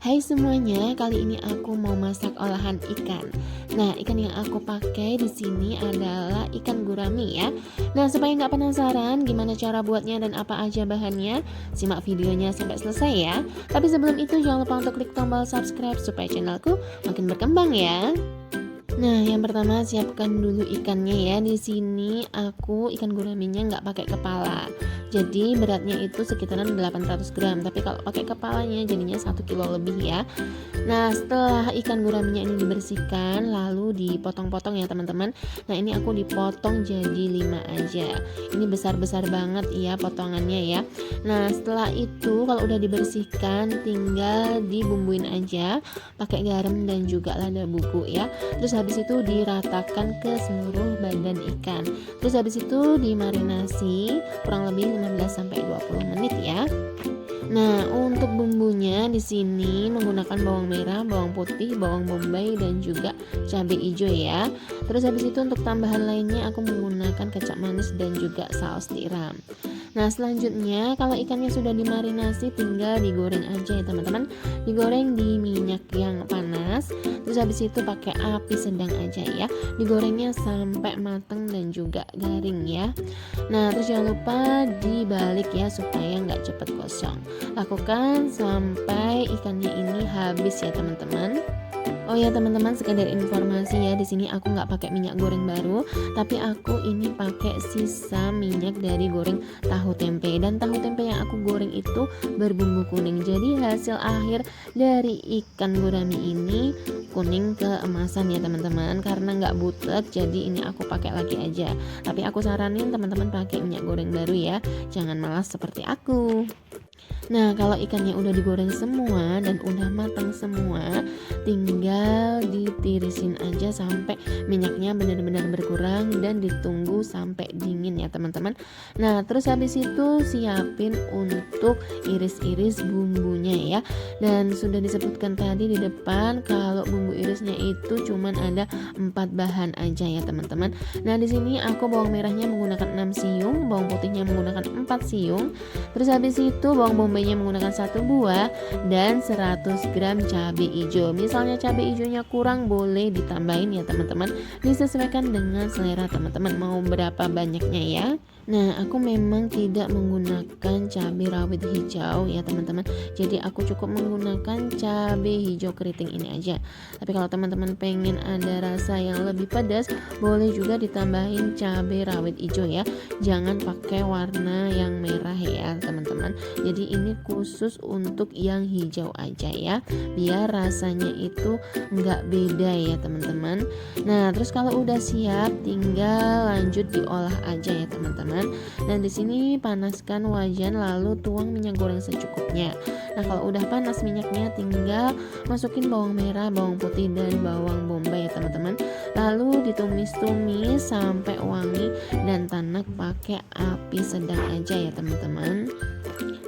Hai semuanya, kali ini aku mau masak olahan ikan. Nah, ikan yang aku pakai di sini adalah ikan gurami ya. Nah, supaya nggak penasaran gimana cara buatnya dan apa aja bahannya, simak videonya sampai selesai ya. Tapi sebelum itu jangan lupa untuk klik tombol subscribe supaya channelku makin berkembang ya. Nah, yang pertama siapkan dulu ikannya ya. Di sini aku ikan guraminya nggak pakai kepala. Jadi beratnya itu sekitaran 800 gram. Tapi kalau pakai kepalanya jadinya 1 kilo lebih ya. Nah, setelah ikan guraminya ini dibersihkan, lalu dipotong-potong ya teman-teman. Nah, ini aku dipotong jadi 5 aja. Ini besar-besar banget ya potongannya ya. Nah, setelah itu kalau udah dibersihkan, tinggal dibumbuin aja pakai garam dan juga lada bubuk ya. Terus habis itu diratakan ke seluruh badan ikan. Terus habis itu dimarinasi kurang lebih 15-20 menit ya. Nah, untuk bumbunya di sini menggunakan bawang merah, bawang putih, bawang bombay dan juga cabai hijau ya. Terus habis itu untuk tambahan lainnya aku menggunakan kecap manis dan juga saus tiram. Nah, selanjutnya kalau ikannya sudah dimarinasi tinggal digoreng aja ya teman-teman. Digoreng di minyak yang panas. Terus habis itu pakai api sedang aja ya. Digorengnya sampai matang dan juga garing ya. Nah, terus jangan lupa dibalik ya supaya nggak cepet gosong. Lakukan sampai ikannya ini habis ya teman-teman. Oh ya teman-teman, sekedar informasi ya, di sini aku nggak pakai minyak goreng baru, tapi aku ini pakai sisa minyak dari goreng tahu tempe, dan tahu tempe yang aku goreng itu berbumbu kuning. Jadi hasil akhir dari ikan gurami ini kuning keemasan ya teman-teman, karena nggak butek jadi ini aku pakai lagi aja. Tapi aku saranin teman-teman pakai minyak goreng baru ya, jangan malas seperti aku. Nah, kalau ikannya udah digoreng semua dan udah matang semua, tinggal ditirisin aja sampai minyaknya benar-benar berkurang dan ditunggu sampai dingin ya teman-teman. Nah, terus habis itu siapin untuk iris-iris bumbunya ya. Dan sudah disebutkan tadi di depan kalau bumbu irisnya itu cuman ada 4 bahan aja ya teman-teman. Nah, di sini aku bawang merahnya menggunakan 6 siung, bawang putihnya menggunakan 4 siung. Terus habis itu bawang bombaynya menggunakan 1 buah dan 100 gram cabai hijau. Misalnya cabai hijaunya kurang boleh ditambahin ya teman-teman. Disesuaikan dengan selera teman-teman mau berapa banyaknya ya. Nah, aku memang tidak menggunakan cabai rawit hijau ya teman-teman. Jadi aku cukup menggunakan cabai hijau keriting ini aja. Tapi kalau teman-teman pengen ada rasa yang lebih pedas, boleh juga ditambahin cabai rawit hijau ya. Jangan pakai warna yang merah ya teman-teman. Jadi ini khusus untuk yang hijau aja ya, biar rasanya itu nggak beda ya teman-teman. Nah, terus kalau udah siap tinggal lanjut diolah aja ya teman-teman. Dan di sini panaskan wajan lalu tuang minyak goreng secukupnya. Nah, kalau udah panas minyaknya tinggal masukin bawang merah, bawang putih dan bawang bombay ya teman-teman. Lalu ditumis-tumis sampai wangi dan tanak pakai api sedang aja ya teman-teman.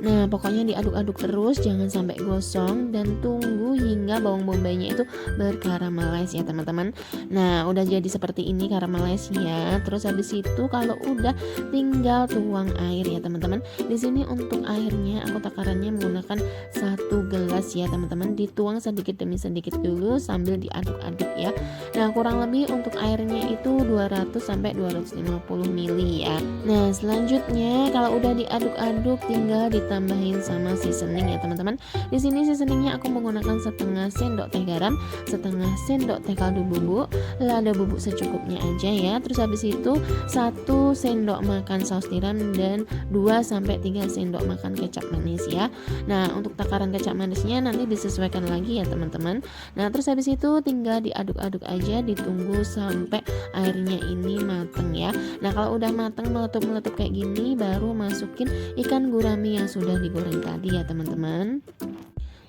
Nah, pokoknya diaduk-aduk terus, jangan sampai gosong, dan tunggu hingga bawang bombaynya itu berkaramelize ya teman-teman. Nah, udah jadi seperti ini karamelize-nya. Terus habis itu kalau udah tinggal tuang air ya teman-teman. Di sini untuk airnya aku takarannya menggunakan 1 gelas ya teman-teman. Dituang sedikit demi sedikit dulu sambil diaduk-aduk ya. Nah, kurang lebih untuk airnya itu 200 sampai 250 ml ya. Nah, selanjutnya kalau udah diaduk-aduk tinggal ditambahin sama seasoning ya teman-teman. Di sini seasoningnya aku menggunakan setengah sendok teh garam, setengah sendok teh kaldu bubuk, lada bubuk secukupnya aja ya. Terus habis itu 1 sendok makan saus tiram dan 2 sampai 3 sendok makan kecap manis ya. Nah, untuk takaran kecap manisnya nanti disesuaikan lagi ya teman-teman. Nah, terus habis itu tinggal diaduk-aduk aja, ditunggu sampai airnya ini mateng ya. Nah, kalau udah mateng meletup-meletup kayak gini baru masukin ikan gurami yang sudah digoreng tadi ya teman-teman.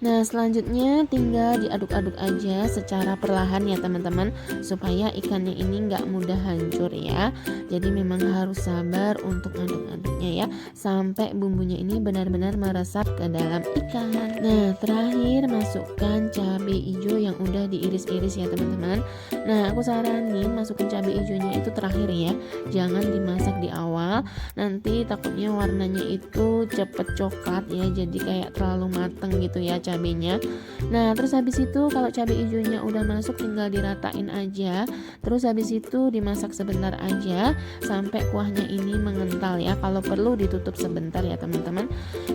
Nah, selanjutnya tinggal diaduk-aduk aja secara perlahan ya teman-teman, supaya ikannya ini nggak mudah hancur ya. Jadi memang harus sabar untuk aduk-aduknya ya, sampai bumbunya ini benar-benar meresap ke dalam ikan. Nah, terakhir masukkan cabai hijau yang udah diiris-iris ya teman-teman. Nah, aku saranin masukin cabai hijaunya itu terakhir ya, jangan dimasak di awal. Nanti takutnya warnanya itu cepet coklat ya, jadi kayak terlalu mateng gitu ya cabenya. Nah terus habis itu kalau cabai hijaunya udah masuk tinggal diratain aja. Terus habis itu dimasak sebentar aja sampai kuahnya ini mengental ya. Kalau perlu ditutup sebentar ya teman-teman.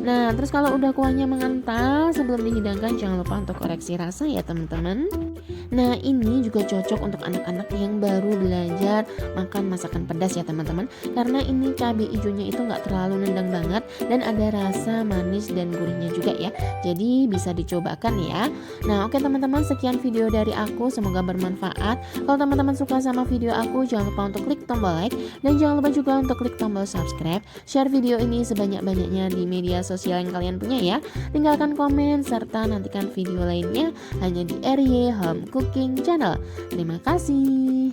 Nah terus kalau udah kuahnya mengental, sebelum dihidangkan jangan lupa untuk koreksi rasa ya teman-teman. Nah ini juga cocok untuk anak-anak yang baru belajar makan masakan pedas ya teman-teman, karena ini cabai hijaunya itu nggak terlalu nendang banget dan ada rasa manis dan gurihnya juga ya, jadi bisa dicobakan ya. Nah oke teman-teman, sekian video dari aku, semoga bermanfaat. Kalau teman-teman suka sama video aku, jangan lupa untuk klik tombol like dan jangan lupa juga untuk klik tombol subscribe. Share video ini sebanyak-banyaknya di media sosial yang kalian punya ya. Tinggalkan komen serta nantikan video lainnya hanya di RY Home Cooking Channel. Terima kasih.